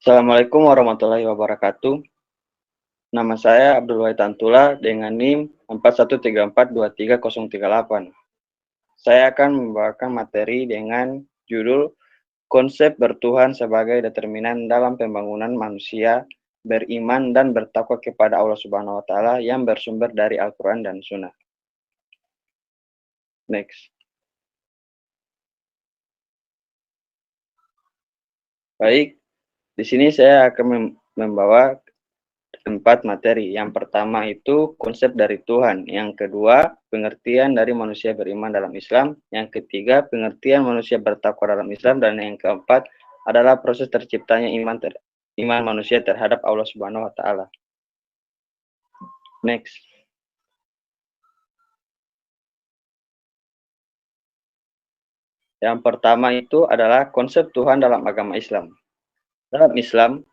Assalamualaikum warahmatullahi wabarakatuh. Nama saya Abdul Wahid Tantula dengan NIM 41342338. Saya akan membawakan materi dengan judul Konsep Bertuhan sebagai Determinan dalam Pembangunan Manusia Beriman dan Bertakwa kepada Allah Subhanahu wa Ta'ala yang bersumber dari Al-Quran dan Sunnah. Next. Baik, di sini saya akan membawa 4 materi. Yang pertama itu konsep dari Tuhan. Yang kedua, pengertian dari manusia beriman dalam Islam. Yang ketiga, pengertian manusia bertakwa dalam Islam. Dan yang keempat adalah proses terciptanya iman manusia terhadap Allah Subhanahu wa Ta'ala. Next. Yang pertama itu adalah konsep Tuhan dalam agama Islam. Dalam Islam,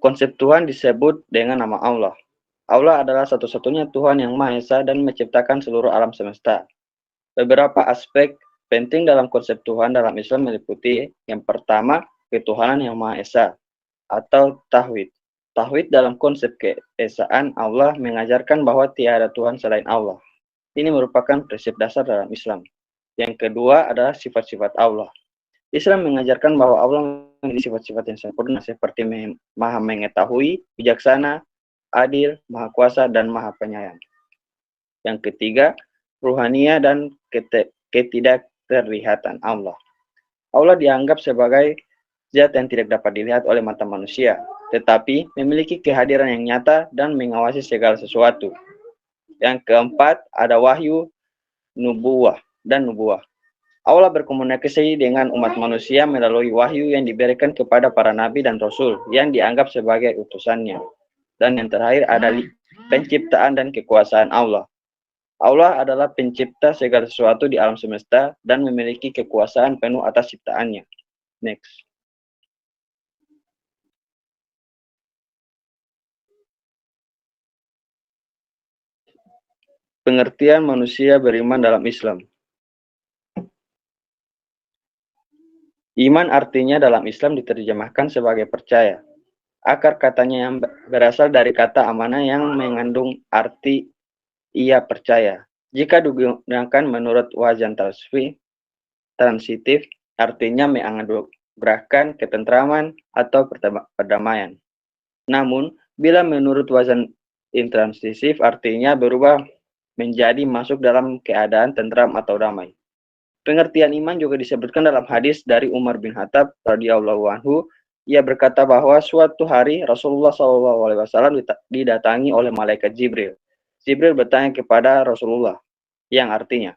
konsep Tuhan disebut dengan nama Allah. Allah adalah satu-satunya Tuhan yang Maha Esa dan menciptakan seluruh alam semesta. Beberapa aspek penting dalam konsep Tuhan dalam Islam meliputi yang pertama, ketuhanan yang Maha Esa atau Tauhid. Tauhid dalam konsep keesaan Allah mengajarkan bahwa tiada Tuhan selain Allah. Ini merupakan prinsip dasar dalam Islam. Yang kedua adalah sifat-sifat Allah. Islam mengajarkan bahwa Allah memiliki sifat-sifat yang sempurna seperti Maha mengetahui, bijaksana, adil, Maha kuasa, dan Maha penyayang. Yang ketiga, ruhania dan ketidakterlihatan Allah. Allah dianggap sebagai zat yang tidak dapat dilihat oleh mata manusia, tetapi memiliki kehadiran yang nyata dan mengawasi segala sesuatu. Yang keempat, ada wahyu, nubuwah, dan nubuwah. Allah berkomunikasi dengan umat manusia melalui wahyu yang diberikan kepada para nabi dan rasul yang dianggap sebagai utusannya. Dan yang terakhir ada penciptaan dan kekuasaan Allah. Allah adalah pencipta segala sesuatu di alam semesta dan memiliki kekuasaan penuh atas ciptaannya. Next. Pengertian manusia beriman dalam Islam. Iman artinya dalam Islam diterjemahkan sebagai percaya. Akar katanya yang berasal dari kata amanah yang mengandung arti ia percaya. Jika digunakan menurut wajan transitif, artinya menganugerahkan ketentraman atau perdamaian. Namun, bila menurut wajan intransisif, artinya berubah menjadi masuk dalam keadaan tentram atau damai. Pengertian iman juga disebutkan dalam hadis dari Umar bin Khattab radhiyallahu anhu. Ia berkata bahwa suatu hari Rasulullah SAW didatangi oleh malaikat Jibril. Jibril bertanya kepada Rasulullah, yang artinya,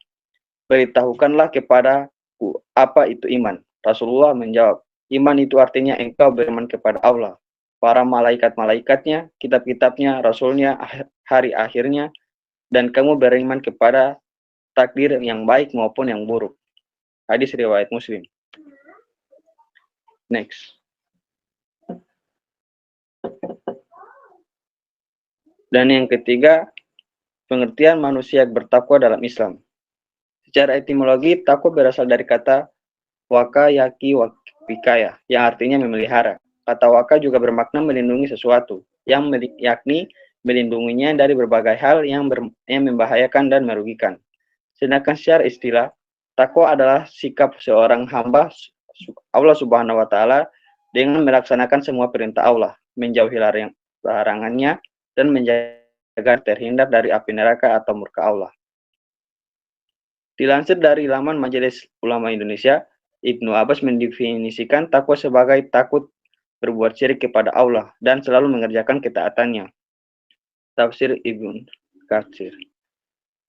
beritahukanlah kepadaku apa itu iman. Rasulullah menjawab, iman itu artinya engkau beriman kepada Allah, para malaikat-malaikatnya, kitab-kitabnya, rasulnya, hari akhirnya, dan kamu beriman kepada takdir yang baik maupun yang buruk. Hadis riwayat Muslim. Next. Dan yang ketiga, pengertian manusia bertakwa dalam Islam. Secara etimologi, takwa berasal dari kata waka yaki wikaya, yang artinya memelihara. Kata waka juga bermakna melindungi sesuatu, yang yakni melindunginya dari berbagai hal yang membahayakan dan merugikan. Sedangkan secara istilah, takwa adalah sikap seorang hamba Allah Subhanahu wa Ta'ala dengan melaksanakan semua perintah Allah, menjauhi larangannya, dan menjaga terhindar dari api neraka atau murka Allah. Dilansir dari laman Majelis Ulama Indonesia, Ibnu Abbas mendefinisikan takwa sebagai takut berbuat syirik kepada Allah dan selalu mengerjakan ketaatannya. Tafsir Ibnu Katsir.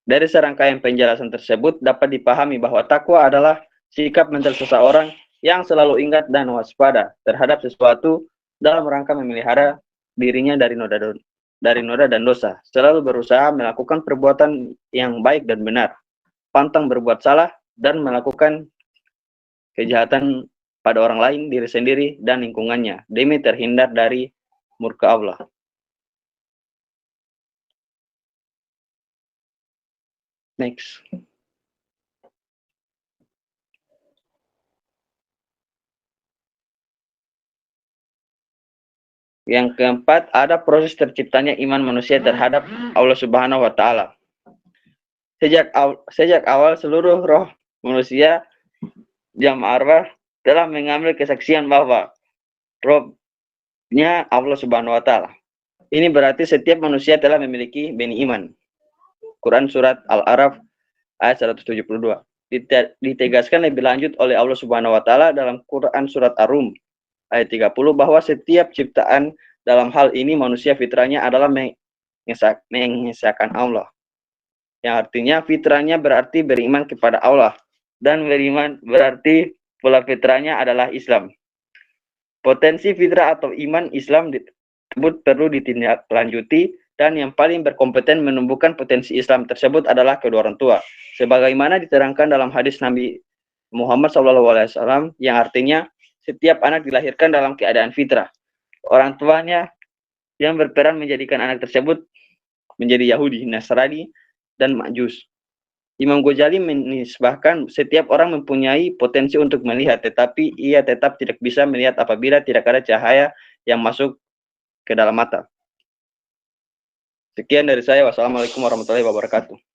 Dari serangkaian penjelasan tersebut dapat dipahami bahwa takwa adalah sikap mental seseorang yang selalu ingat dan waspada terhadap sesuatu dalam rangka memelihara dirinya dari noda dan dosa, selalu berusaha melakukan perbuatan yang baik dan benar, pantang berbuat salah, dan melakukan kejahatan pada orang lain, diri sendiri, dan lingkungannya, demi terhindar dari murka Allah. Next. Yang keempat, ada proses terciptanya iman manusia terhadap Allah Subhanahu wa taala. Sejak awal seluruh roh manusia jam arwah telah mengambil kesaksian bahwa Robnya Allah Subhanahu wa taala. Ini berarti setiap manusia telah memiliki benih iman. Quran surat Al-A'raf ayat 172. Ditegaskan lebih lanjut oleh Allah Subhanahu wa taala dalam Quran surat Ar-Rum ayat 30 bahwa setiap ciptaan dalam hal ini manusia fitrahnya adalah mengesahkan Allah. Yang artinya fitrahnya berarti beriman kepada Allah dan beriman berarti pula fitrahnya adalah Islam. Potensi fitrah atau iman Islam tersebut perlu ditindaklanjuti dan yang paling berkompeten menumbuhkan potensi Islam tersebut adalah kedua orang tua. Sebagaimana diterangkan dalam hadis Nabi Muhammad SAW yang artinya setiap anak dilahirkan dalam keadaan fitrah. Orang tuanya yang berperan menjadikan anak tersebut menjadi Yahudi, Nasrani, dan Majus. Imam Ghazali menisbahkan setiap orang mempunyai potensi untuk melihat, tetapi ia tetap tidak bisa melihat apabila tidak ada cahaya yang masuk ke dalam mata. Sekian dari saya. Wassalamualaikum warahmatullahi wabarakatuh.